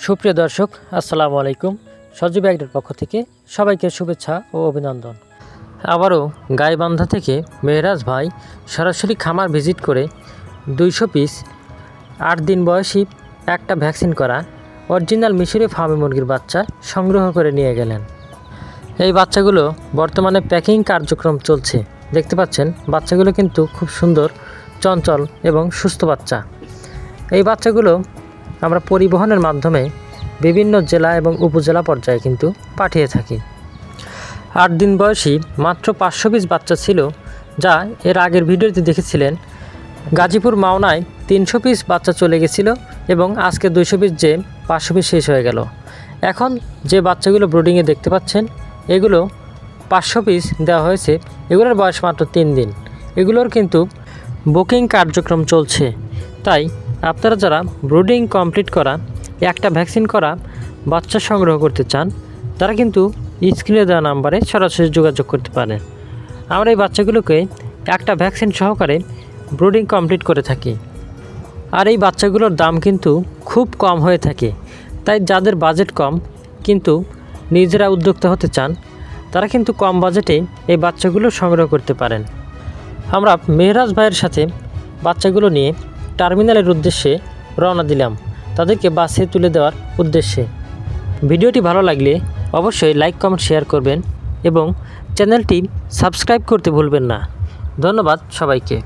সুপ্রিয় দর্শক, আসসালামু আলাইকুম। সজীব এগ্রির পক্ষ থেকে সবাইকে শুভেচ্ছা ও অভিনন্দন। আবারও গাইবান্ধা থেকে মেহরাজ ভাই সরাসরি খামার ভিজিট করে 200 পিস 8 দিন বয়সী একটা ভ্যাকসিন করা অরিজিনাল মিশরি ফার্মি মুরগির বাচ্চা সংগ্রহ করে নিয়ে গেলেন। এই বাচ্চাগুলো বর্তমানে প্যাকিং কার্যক্রম চলছে। দেখতে পাচ্ছেন বাচ্চাগুলো কিন্তু খুব সুন্দর, চঞ্চল এবং সুস্থ বাচ্চা। এই বাচ্চাগুলো আমরা পরিবহনের মাধ্যমে বিভিন্ন জেলা এবং উপজেলা পর্যায়ে কিন্তু পাঠিয়ে থাকি। 8 দিন বয়সী মাত্র 500 পিস বাচ্চা ছিল, যা এর আগের ভিডিওতে দেখেছিলেন। গাজীপুর মাওনায় 300 পিস বাচ্চা চলে গেছিল এবং আজকে 200 পিস যে 500 পিস শেষ হয়ে গেল। এখন যে বাচ্চাগুলো ব্রুডিংয়ে দেখতে পাচ্ছেন, এগুলো 500 পিস দেওয়া হয়েছে। এগুলোর বয়স মাত্র 3 দিন। এগুলোর কিন্তু বুকিং কার্যক্রম চলছে। তাই আপনারা যারা ব্রুডিং কমপ্লিট করা একটা ভ্যাকসিন করা বাচ্চা সংগ্রহ করতে চান, তারা কিন্তু স্ক্রিনে দেওয়া নাম্বারে সরাসরি যোগাযোগ করতে পারেন। আমরা এই বাচ্চাগুলোকে একটা ভ্যাকসিন সহকারে ব্রুডিং কমপ্লিট করে থাকি। আর এই বাচ্চাগুলোর দাম কিন্তু খুব কম হয়ে থাকে। তাই যাদের বাজেট কম কিন্তু নিজেরা উদ্যোক্তা হতে চান, তারা কিন্তু কম বাজেটে এই বাচ্চাগুলো সংগ্রহ করতে পারেন। আমরা মেহরাজ ভাইয়ের সাথে বাচ্চাগুলো নিয়ে টার্মিনালের উদ্দেশ্যে রওনা দিলাম, তাদেরকে বাসে তুলে দেওয়ার উদ্দেশ্যে। ভিডিওটি ভালো লাগলে অবশ্যই লাইক, কমেন্ট, শেয়ার করবেন এবং চ্যানেলটি সাবস্ক্রাইব করতে ভুলবেন না। ধন্যবাদ সবাইকে।